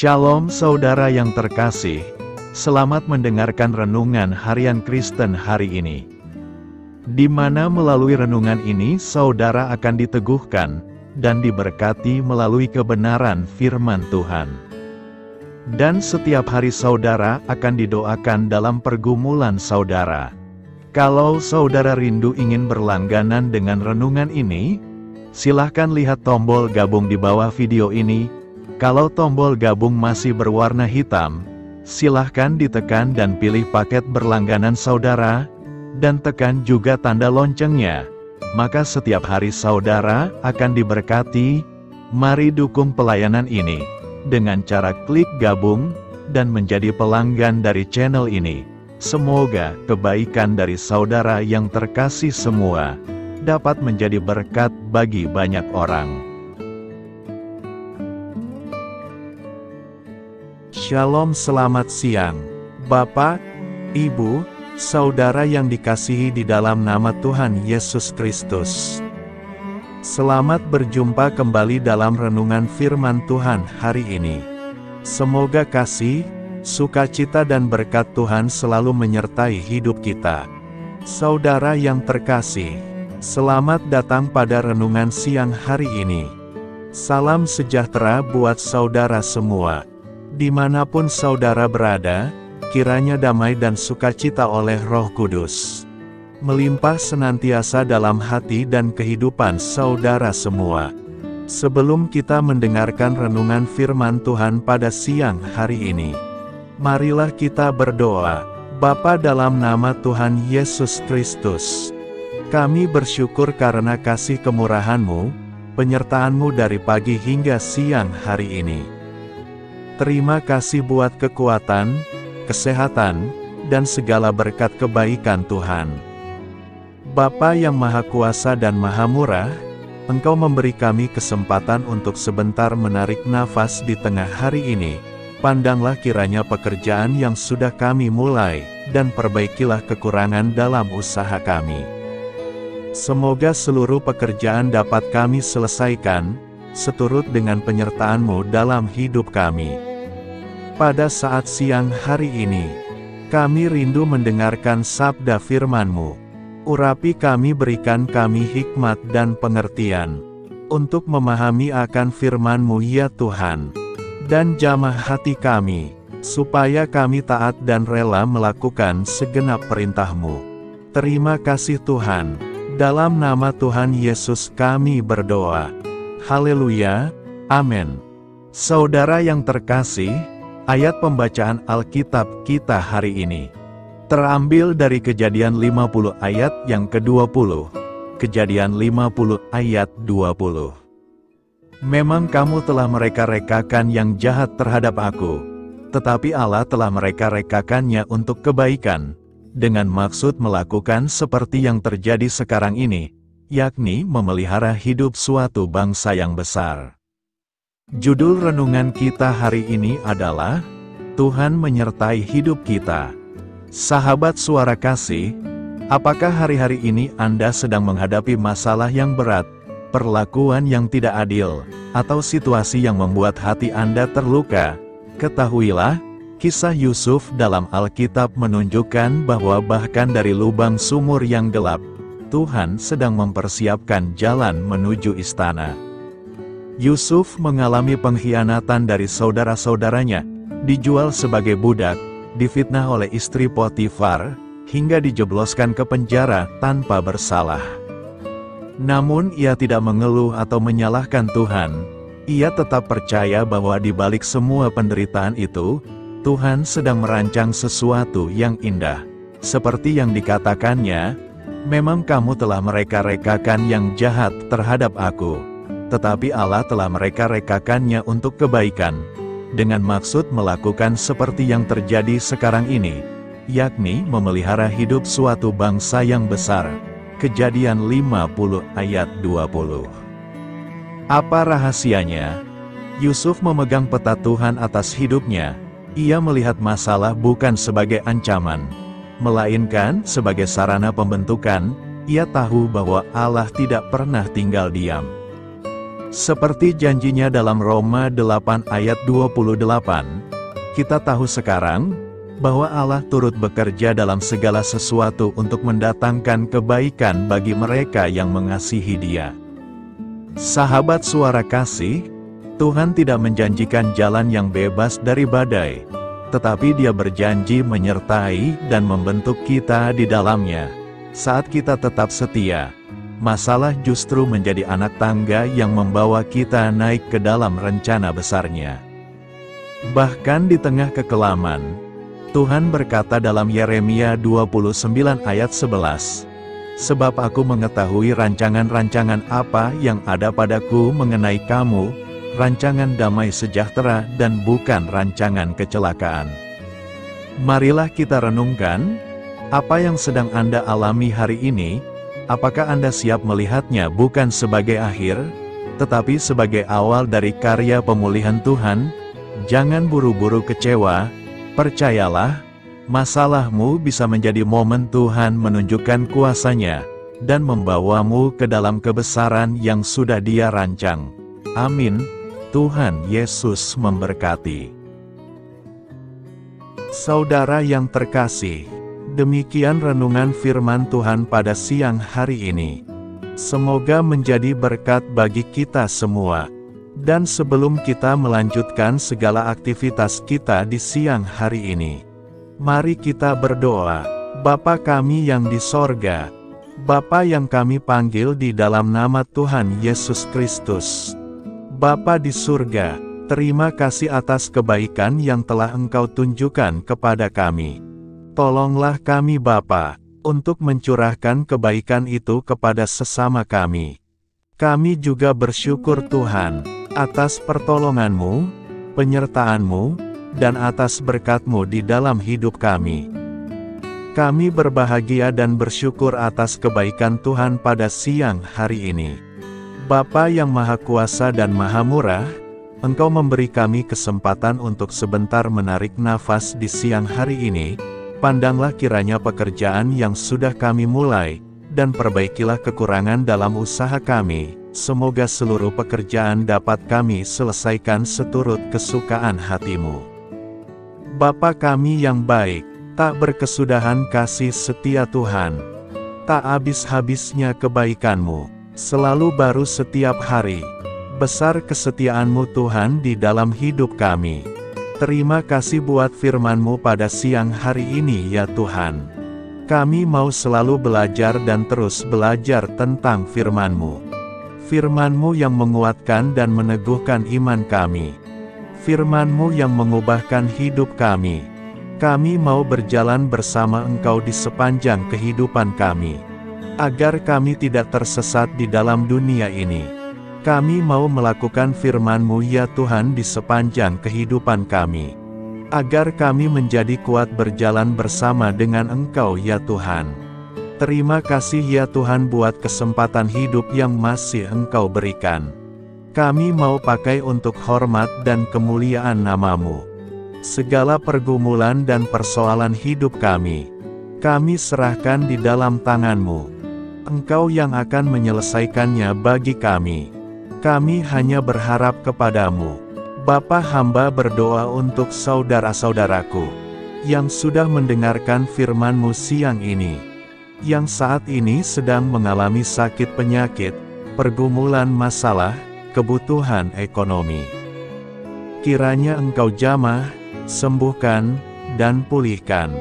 Shalom saudara yang terkasih, selamat mendengarkan renungan harian Kristen hari ini. Di mana melalui renungan ini saudara akan diteguhkan dan diberkati melalui kebenaran firman Tuhan. Dan setiap hari saudara akan didoakan dalam pergumulan saudara. Kalau saudara rindu ingin berlangganan dengan renungan ini, silahkan lihat tombol gabung di bawah video ini. Kalau tombol gabung masih berwarna hitam, silahkan ditekan dan pilih paket berlangganan saudara, dan tekan juga tanda loncengnya. Maka setiap hari saudara akan diberkati. Mari dukung pelayanan ini dengan cara klik gabung dan menjadi pelanggan dari channel ini. Semoga kebaikan dari saudara yang terkasih semua dapat menjadi berkat bagi banyak orang. Shalom, selamat siang, Bapak, Ibu, saudara yang dikasihi di dalam nama Tuhan Yesus Kristus. Selamat berjumpa kembali dalam renungan firman Tuhan hari ini. Semoga kasih, sukacita dan berkat Tuhan selalu menyertai hidup kita. Saudara yang terkasih, selamat datang pada renungan siang hari ini. Salam sejahtera buat saudara semua. Dimanapun saudara berada, kiranya damai dan sukacita oleh Roh Kudus melimpah senantiasa dalam hati dan kehidupan saudara semua. Sebelum kita mendengarkan renungan firman Tuhan pada siang hari ini, marilah kita berdoa. Bapa, dalam nama Tuhan Yesus Kristus, kami bersyukur karena kasih kemurahan-Mu, penyertaan-Mu dari pagi hingga siang hari ini. Terima kasih buat kekuatan, kesehatan, dan segala berkat kebaikan Tuhan. Bapa yang Maha Kuasa dan Maha Murah, Engkau memberi kami kesempatan untuk sebentar menarik nafas di tengah hari ini. Pandanglah kiranya pekerjaan yang sudah kami mulai, dan perbaikilah kekurangan dalam usaha kami. Semoga seluruh pekerjaan dapat kami selesaikan, seturut dengan penyertaan-Mu dalam hidup kami. Pada saat siang hari ini, kami rindu mendengarkan sabda firman-Mu. Urapi kami, berikan kami hikmat dan pengertian, untuk memahami akan firman-Mu ya Tuhan. Dan jamah hati kami, supaya kami taat dan rela melakukan segenap perintah-Mu. Terima kasih Tuhan, dalam nama Tuhan Yesus kami berdoa. Haleluya, amin. Saudara yang terkasih, ayat pembacaan Alkitab kita hari ini terambil dari Kejadian 50 ayat yang ke-20. Kejadian 50 ayat 20. Memang kamu telah mereka-rekakan yang jahat terhadap aku, tetapi Allah telah mereka-rekakannya untuk kebaikan, dengan maksud melakukan seperti yang terjadi sekarang ini, yakni memelihara hidup suatu bangsa yang besar. Judul renungan kita hari ini adalah Tuhan menyertai hidup kita. Sahabat suara kasih, apakah hari-hari ini Anda sedang menghadapi masalah yang berat, perlakuan yang tidak adil, atau situasi yang membuat hati Anda terluka? Ketahuilah, kisah Yusuf dalam Alkitab menunjukkan bahwa bahkan dari lubang sumur yang gelap, Tuhan sedang mempersiapkan jalan menuju istana. Yusuf mengalami pengkhianatan dari saudara-saudaranya, dijual sebagai budak, difitnah oleh istri Potifar, hingga dijebloskan ke penjara tanpa bersalah. Namun ia tidak mengeluh atau menyalahkan Tuhan. Ia tetap percaya bahwa di balik semua penderitaan itu, Tuhan sedang merancang sesuatu yang indah. Seperti yang dikatakannya, memang kamu telah mereka-rekakan yang jahat terhadap aku, tetapi Allah telah mereka-rekakannya untuk kebaikan, dengan maksud melakukan seperti yang terjadi sekarang ini, yakni memelihara hidup suatu bangsa yang besar. Kejadian 50 ayat 20. Apa rahasianya? Yusuf memegang peta Tuhan atas hidupnya. Ia melihat masalah bukan sebagai ancaman, melainkan sebagai sarana pembentukan. Ia tahu bahwa Allah tidak pernah tinggal diam. Seperti janjinya dalam Roma 8 ayat 28, kita tahu sekarang, bahwa Allah turut bekerja dalam segala sesuatu untuk mendatangkan kebaikan bagi mereka yang mengasihi Dia. Sahabat suara kasih, Tuhan tidak menjanjikan jalan yang bebas dari badai, tetapi Dia berjanji menyertai dan membentuk kita di dalamnya. Saat kita tetap setia, masalah justru menjadi anak tangga yang membawa kita naik ke dalam rencana besarnya. Bahkan di tengah kekelaman, Tuhan berkata dalam Yeremia 29 ayat 11, "Sebab aku mengetahui rancangan-rancangan apa yang ada padaku mengenai kamu, rancangan damai sejahtera dan bukan rancangan kecelakaan." Marilah kita renungkan, apa yang sedang Anda alami hari ini, apakah Anda siap melihatnya bukan sebagai akhir, tetapi sebagai awal dari karya pemulihan Tuhan? Jangan buru-buru kecewa, percayalah, masalahmu bisa menjadi momen Tuhan menunjukkan kuasa-Nya, dan membawamu ke dalam kebesaran yang sudah Dia rancang. Amin. Tuhan Yesus memberkati. Saudara yang terkasih, demikian renungan firman Tuhan pada siang hari ini. Semoga menjadi berkat bagi kita semua. Dan sebelum kita melanjutkan segala aktivitas kita di siang hari ini, mari kita berdoa. Bapa kami yang di sorga, Bapa yang kami panggil di dalam nama Tuhan Yesus Kristus. Bapa di surga, terima kasih atas kebaikan yang telah Engkau tunjukkan kepada kami. Tolonglah kami Bapa, untuk mencurahkan kebaikan itu kepada sesama kami. Kami juga bersyukur Tuhan, atas pertolongan-Mu, penyertaan-Mu, dan atas berkat-Mu di dalam hidup kami. Kami berbahagia dan bersyukur atas kebaikan Tuhan pada siang hari ini. Bapa yang Maha Kuasa dan Maha Murah, Engkau memberi kami kesempatan untuk sebentar menarik nafas di siang hari ini. Pandanglah kiranya pekerjaan yang sudah kami mulai, dan perbaikilah kekurangan dalam usaha kami. Semoga seluruh pekerjaan dapat kami selesaikan seturut kesukaan hati-Mu. Bapa kami yang baik, tak berkesudahan kasih setia Tuhan, tak habis-habisnya kebaikan-Mu, selalu baru setiap hari. Besar kesetiaan-Mu Tuhan di dalam hidup kami. Terima kasih buat firman-Mu pada siang hari ini ya Tuhan. Kami mau selalu belajar dan terus belajar tentang firman-Mu. Firman-Mu yang menguatkan dan meneguhkan iman kami. Firman-Mu yang mengubahkan hidup kami. Kami mau berjalan bersama Engkau di sepanjang kehidupan kami, agar kami tidak tersesat di dalam dunia ini. Kami mau melakukan firman-Mu ya Tuhan di sepanjang kehidupan kami, agar kami menjadi kuat berjalan bersama dengan Engkau ya Tuhan. Terima kasih ya Tuhan buat kesempatan hidup yang masih Engkau berikan. Kami mau pakai untuk hormat dan kemuliaan nama-Mu. Segala pergumulan dan persoalan hidup kami serahkan di dalam tangan-Mu. Engkau yang akan menyelesaikannya bagi kami. Kami hanya berharap kepadamu. Bapa, hamba berdoa untuk saudara-saudaraku yang sudah mendengarkan firman-Mu siang ini, yang saat ini sedang mengalami sakit penyakit, pergumulan masalah, kebutuhan ekonomi. Kiranya Engkau jamah, sembuhkan, dan pulihkan.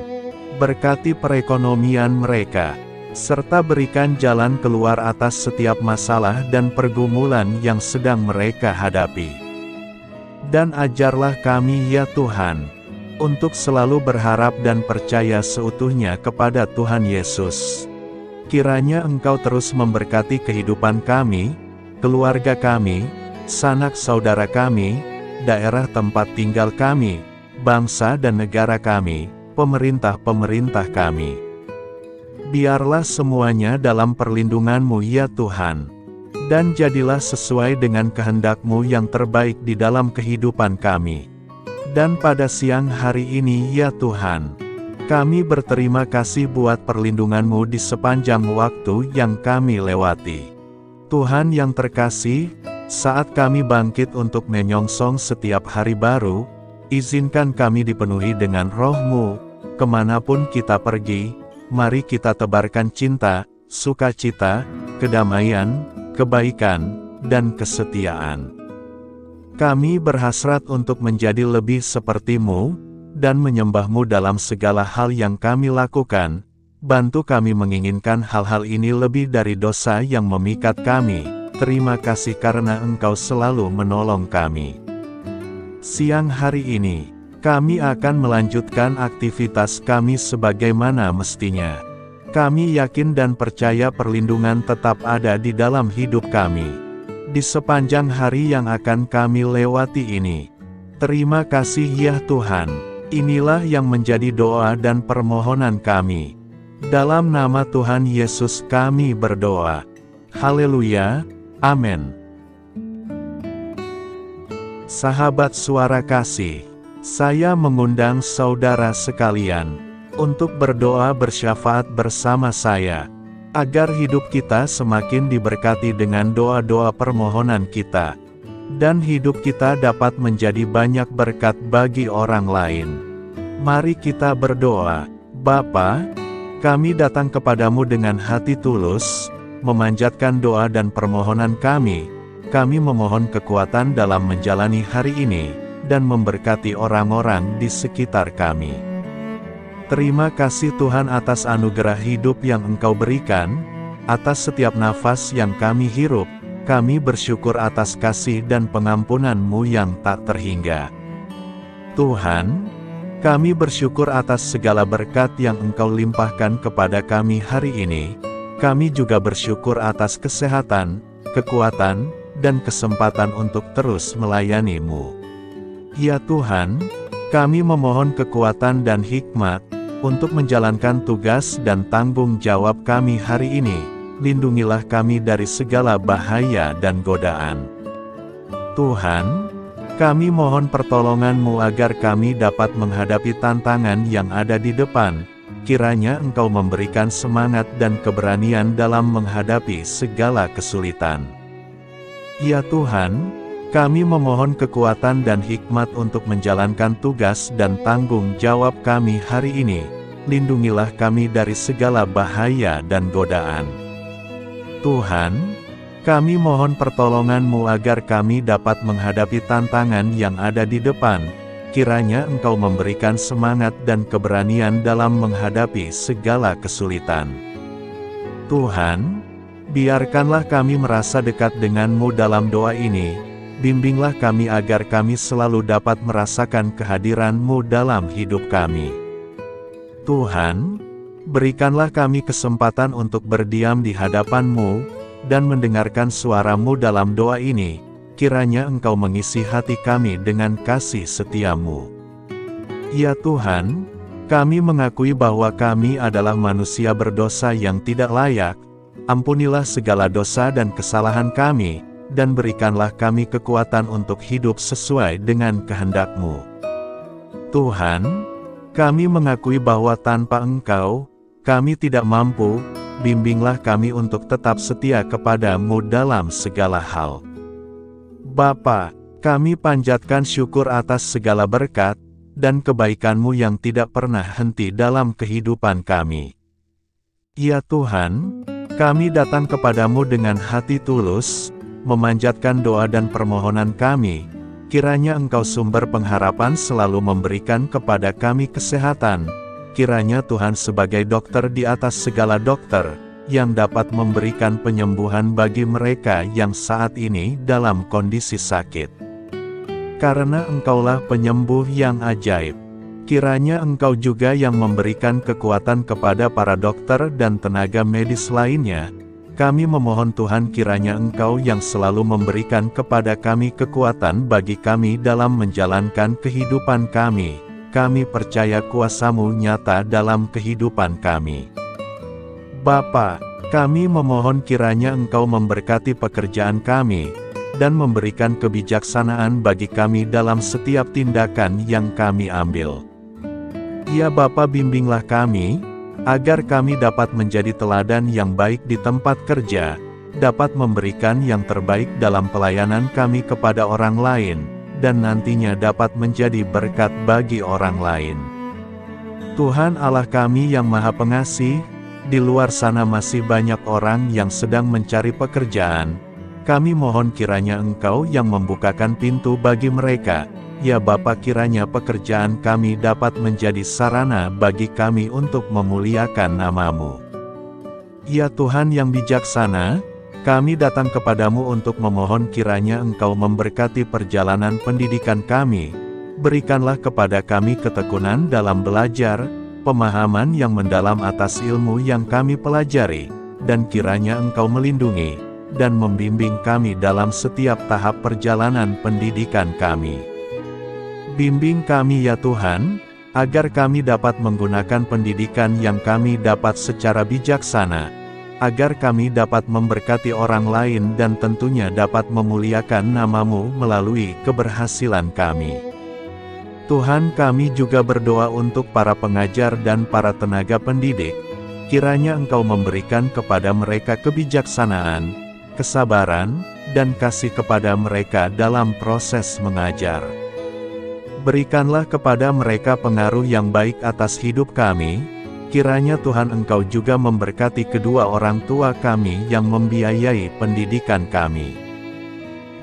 Berkati perekonomian mereka, serta berikan jalan keluar atas setiap masalah dan pergumulan yang sedang mereka hadapi. Dan ajarlah kami ya Tuhan, untuk selalu berharap dan percaya seutuhnya kepada Tuhan Yesus. Kiranya Engkau terus memberkati kehidupan kami, keluarga kami, sanak saudara kami, daerah tempat tinggal kami, bangsa dan negara kami, pemerintah-pemerintah kami. Biarlah semuanya dalam perlindungan-Mu ya Tuhan, dan jadilah sesuai dengan kehendak-Mu yang terbaik di dalam kehidupan kami. Dan pada siang hari ini ya Tuhan, kami berterima kasih buat perlindungan-Mu di sepanjang waktu yang kami lewati. Tuhan yang terkasih, Saat kami bangkit untuk menyongsong setiap hari baru, izinkan kami dipenuhi dengan Roh-Mu, kemanapun kita pergi. Mari kita tebarkan cinta, sukacita, kedamaian, kebaikan, dan kesetiaan. Kami berhasrat untuk menjadi lebih seperti-Mu, dan menyembah-Mu dalam segala hal yang kami lakukan. Bantu kami menginginkan hal-hal ini lebih dari dosa yang memikat kami. Terima kasih karena Engkau selalu menolong kami. Siang hari ini, kami akan melanjutkan aktivitas kami sebagaimana mestinya. Kami yakin dan percaya perlindungan tetap ada di dalam hidup kami di sepanjang hari yang akan kami lewati ini. Terima kasih ya Tuhan. Inilah yang menjadi doa dan permohonan kami. Dalam nama Tuhan Yesus kami berdoa. Haleluya. Amin. Sahabat suara kasih, saya mengundang saudara sekalian untuk berdoa bersyafaat bersama saya, agar hidup kita semakin diberkati dengan doa-doa permohonan kita, dan hidup kita dapat menjadi banyak berkat bagi orang lain. Mari kita berdoa. Bapa, kami datang kepadamu dengan hati tulus, memanjatkan doa dan permohonan kami. Kami memohon kekuatan dalam menjalani hari ini, dan memberkati orang-orang di sekitar kami. Terima kasih Tuhan atas anugerah hidup yang Engkau berikan, atas setiap nafas yang kami hirup. Kami bersyukur atas kasih dan pengampunan-Mu yang tak terhingga. Tuhan, kami bersyukur atas segala berkat yang Engkau limpahkan kepada kami hari ini. Kami juga bersyukur atas kesehatan, kekuatan, dan kesempatan untuk terus melayani-Mu. Ya Tuhan, kami memohon kekuatan dan hikmat untuk menjalankan tugas dan tanggung jawab kami hari ini. Lindungilah kami dari segala bahaya dan godaan. Tuhan, kami mohon pertolongan-Mu agar kami dapat menghadapi tantangan yang ada di depan. Kiranya Engkau memberikan semangat dan keberanian dalam menghadapi segala kesulitan. Ya Tuhan, kami memohon kekuatan dan hikmat untuk menjalankan tugas dan tanggung jawab kami hari ini. Lindungilah kami dari segala bahaya dan godaan. Tuhan, kami mohon pertolongan-Mu agar kami dapat menghadapi tantangan yang ada di depan. Kiranya Engkau memberikan semangat dan keberanian dalam menghadapi segala kesulitan. Tuhan, biarkanlah kami merasa dekat dengan-Mu dalam doa ini. Bimbinglah kami agar kami selalu dapat merasakan kehadiran-Mu dalam hidup kami. Tuhan, berikanlah kami kesempatan untuk berdiam di hadapan-Mu, dan mendengarkan suara-Mu dalam doa ini. Kiranya Engkau mengisi hati kami dengan kasih setia-Mu. Ya Tuhan, kami mengakui bahwa kami adalah manusia berdosa yang tidak layak. Ampunilah segala dosa dan kesalahan kami, dan berikanlah kami kekuatan untuk hidup sesuai dengan kehendak-Mu. Tuhan, kami mengakui bahwa tanpa Engkau, kami tidak mampu. Bimbinglah kami untuk tetap setia kepada-Mu dalam segala hal. Bapa, kami panjatkan syukur atas segala berkat dan kebaikan-Mu yang tidak pernah henti dalam kehidupan kami. Ya Tuhan, kami datang kepadamu dengan hati tulus, memanjatkan doa dan permohonan kami. Kiranya Engkau sumber pengharapan selalu memberikan kepada kami kesehatan. Kiranya Tuhan sebagai dokter di atas segala dokter, yang dapat memberikan penyembuhan bagi mereka yang saat ini dalam kondisi sakit. Karena Engkaulah penyembuh yang ajaib. Kiranya Engkau juga yang memberikan kekuatan kepada para dokter dan tenaga medis lainnya. Kami memohon Tuhan kiranya Engkau yang selalu memberikan kepada kami kekuatan bagi kami dalam menjalankan kehidupan kami. Kami percaya kuasa-Mu nyata dalam kehidupan kami. Bapa, kami memohon kiranya Engkau memberkati pekerjaan kami, dan memberikan kebijaksanaan bagi kami dalam setiap tindakan yang kami ambil. Ya Bapa, bimbinglah kami, agar kami dapat menjadi teladan yang baik di tempat kerja, dapat memberikan yang terbaik dalam pelayanan kami kepada orang lain, dan nantinya dapat menjadi berkat bagi orang lain. Tuhan Allah kami yang Maha Pengasih, di luar sana masih banyak orang yang sedang mencari pekerjaan. Kami mohon kiranya Engkau yang membukakan pintu bagi mereka. Ya Bapa, kiranya pekerjaan kami dapat menjadi sarana bagi kami untuk memuliakan nama-Mu. Ya Tuhan yang bijaksana, kami datang kepadamu untuk memohon kiranya Engkau memberkati perjalanan pendidikan kami. Berikanlah kepada kami ketekunan dalam belajar, pemahaman yang mendalam atas ilmu yang kami pelajari, dan kiranya Engkau melindungi dan membimbing kami dalam setiap tahap perjalanan pendidikan kami. Bimbing kami ya Tuhan, agar kami dapat menggunakan pendidikan yang kami dapat secara bijaksana, agar kami dapat memberkati orang lain dan tentunya dapat memuliakan nama-Mu melalui keberhasilan kami. Tuhan, kami juga berdoa untuk para pengajar dan para tenaga pendidik. Kiranya Engkau memberikan kepada mereka kebijaksanaan, kesabaran, dan kasih kepada mereka dalam proses mengajar. Berikanlah kepada mereka pengaruh yang baik atas hidup kami. Kiranya Tuhan Engkau juga memberkati kedua orang tua kami yang membiayai pendidikan kami.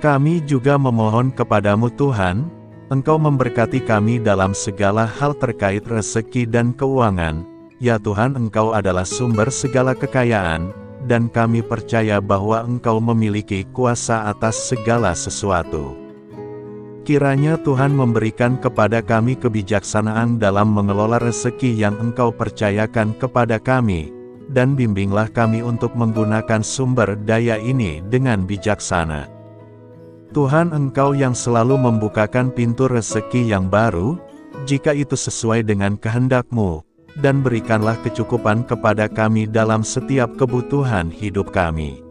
Kami juga memohon kepadamu Tuhan, Engkau memberkati kami dalam segala hal terkait rezeki dan keuangan. Ya Tuhan, Engkau adalah sumber segala kekayaan, dan kami percaya bahwa Engkau memiliki kuasa atas segala sesuatu. Kiranya Tuhan memberikan kepada kami kebijaksanaan dalam mengelola rezeki yang Engkau percayakan kepada kami, dan bimbinglah kami untuk menggunakan sumber daya ini dengan bijaksana. Tuhan, Engkau yang selalu membukakan pintu rezeki yang baru, jika itu sesuai dengan kehendak-Mu, dan berikanlah kecukupan kepada kami dalam setiap kebutuhan hidup kami.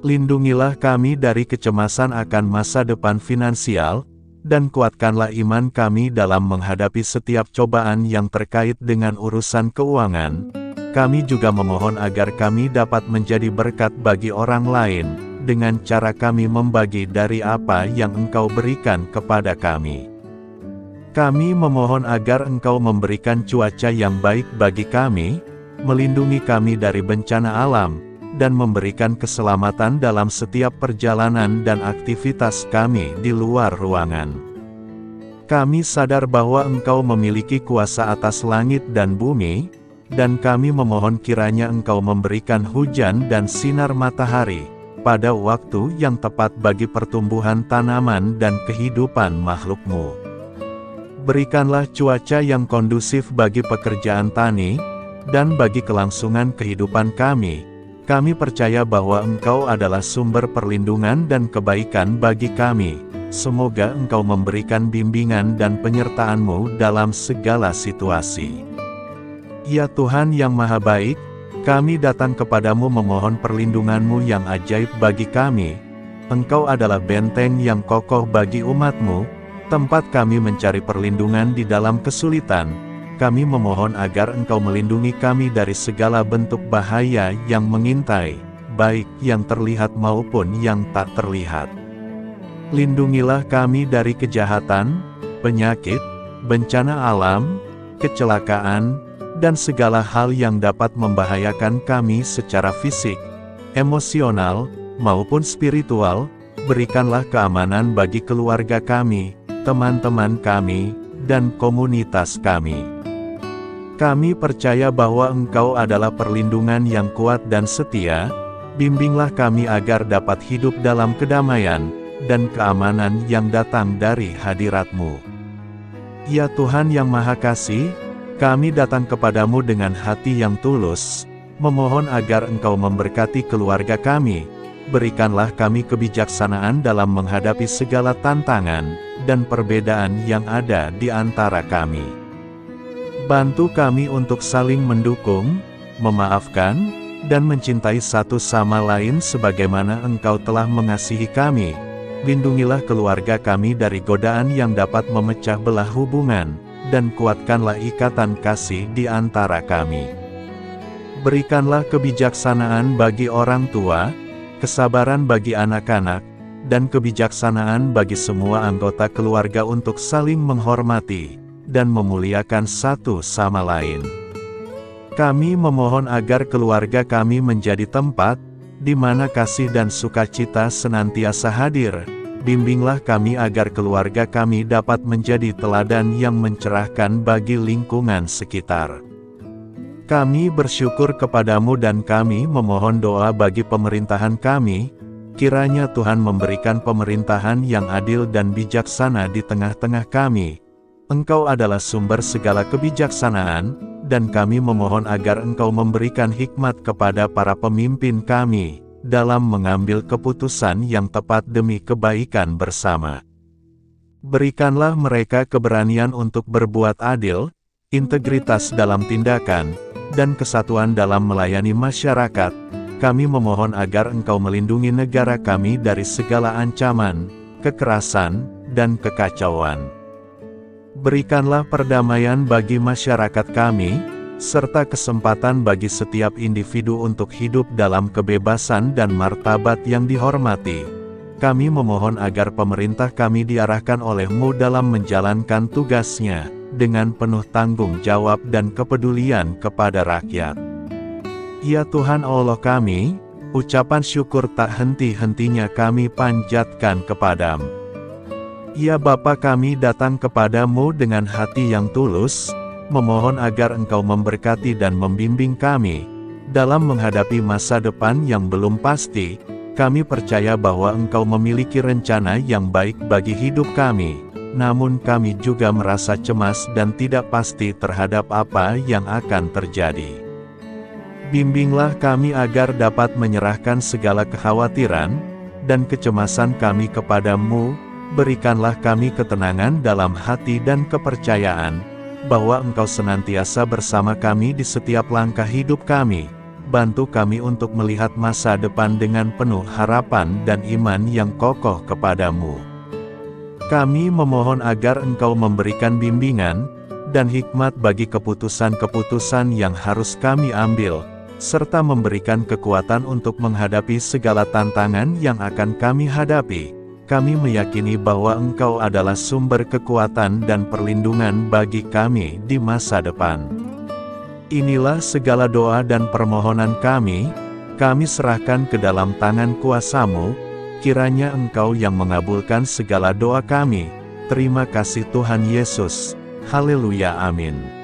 Lindungilah kami dari kecemasan akan masa depan finansial, dan kuatkanlah iman kami dalam menghadapi setiap cobaan yang terkait dengan urusan keuangan. Kami juga memohon agar kami dapat menjadi berkat bagi orang lain, dengan cara kami membagi dari apa yang Engkau berikan kepada kami. Kami memohon agar Engkau memberikan cuaca yang baik bagi kami, melindungi kami dari bencana alam, dan memberikan keselamatan dalam setiap perjalanan dan aktivitas kami di luar ruangan. Kami sadar bahwa Engkau memiliki kuasa atas langit dan bumi, dan kami memohon kiranya Engkau memberikan hujan dan sinar matahari pada waktu yang tepat bagi pertumbuhan tanaman dan kehidupan makhluk-Mu. Berikanlah cuaca yang kondusif bagi pekerjaan tani, dan bagi kelangsungan kehidupan kami. Kami percaya bahwa Engkau adalah sumber perlindungan dan kebaikan bagi kami. Semoga Engkau memberikan bimbingan dan penyertaan-Mu dalam segala situasi. Ya Tuhan yang Maha Baik, kami datang kepadamu memohon perlindungan-Mu yang ajaib bagi kami. Engkau adalah benteng yang kokoh bagi umat-Mu, tempat kami mencari perlindungan di dalam kesulitan. Kami memohon agar Engkau melindungi kami dari segala bentuk bahaya yang mengintai, baik yang terlihat maupun yang tak terlihat. Lindungilah kami dari kejahatan, penyakit, bencana alam, kecelakaan, dan segala hal yang dapat membahayakan kami secara fisik, emosional, maupun spiritual. Berikanlah keamanan bagi keluarga kami, teman-teman kami, dan komunitas kami. Kami percaya bahwa Engkau adalah perlindungan yang kuat dan setia. Bimbinglah kami agar dapat hidup dalam kedamaian dan keamanan yang datang dari hadirat-Mu. Ya Tuhan yang Maha Kasih, kami datang kepadamu dengan hati yang tulus, memohon agar Engkau memberkati keluarga kami. Berikanlah kami kebijaksanaan dalam menghadapi segala tantangan dan perbedaan yang ada di antara kami. Bantu kami untuk saling mendukung, memaafkan, dan mencintai satu sama lain sebagaimana Engkau telah mengasihi kami. Lindungilah keluarga kami dari godaan yang dapat memecah belah hubungan, dan kuatkanlah ikatan kasih di antara kami. Berikanlah kebijaksanaan bagi orang tua, kesabaran bagi anak-anak, dan kebijaksanaan bagi semua anggota keluarga untuk saling menghormati dan memuliakan satu sama lain. Kami memohon agar keluarga kami menjadi tempat di mana kasih dan sukacita senantiasa hadir. Bimbinglah kami agar keluarga kami dapat menjadi teladan yang mencerahkan bagi lingkungan sekitar. Kami bersyukur kepadamu dan kami memohon doa bagi pemerintahan kami. Kiranya Tuhan memberikan pemerintahan yang adil dan bijaksana di tengah-tengah kami. Engkau adalah sumber segala kebijaksanaan, dan kami memohon agar Engkau memberikan hikmat kepada para pemimpin kami dalam mengambil keputusan yang tepat demi kebaikan bersama. Berikanlah mereka keberanian untuk berbuat adil, integritas dalam tindakan, dan kesatuan dalam melayani masyarakat. Kami memohon agar Engkau melindungi negara kami dari segala ancaman, kekerasan, dan kekacauan. Berikanlah perdamaian bagi masyarakat kami, serta kesempatan bagi setiap individu untuk hidup dalam kebebasan dan martabat yang dihormati. Kami memohon agar pemerintah kami diarahkan oleh-Mu dalam menjalankan tugasnya, dengan penuh tanggung jawab dan kepedulian kepada rakyat. Ya Tuhan Allah kami, ucapan syukur tak henti-hentinya kami panjatkan kepadamu. Ya Bapa, kami datang kepadamu dengan hati yang tulus, memohon agar Engkau memberkati dan membimbing kami dalam menghadapi masa depan yang belum pasti. Kami percaya bahwa Engkau memiliki rencana yang baik bagi hidup kami, namun kami juga merasa cemas dan tidak pasti terhadap apa yang akan terjadi. Bimbinglah kami agar dapat menyerahkan segala kekhawatiran dan kecemasan kami kepadamu. Berikanlah kami ketenangan dalam hati dan kepercayaan bahwa Engkau senantiasa bersama kami di setiap langkah hidup kami. Bantu kami untuk melihat masa depan dengan penuh harapan dan iman yang kokoh kepadamu. Kami memohon agar Engkau memberikan bimbingan dan hikmat bagi keputusan-keputusan yang harus kami ambil, serta memberikan kekuatan untuk menghadapi segala tantangan yang akan kami hadapi. Kami meyakini bahwa Engkau adalah sumber kekuatan dan perlindungan bagi kami di masa depan. Inilah segala doa dan permohonan kami serahkan ke dalam tangan kuasa-Mu. Kiranya Engkau yang mengabulkan segala doa kami. Terima kasih Tuhan Yesus. Haleluya, amin.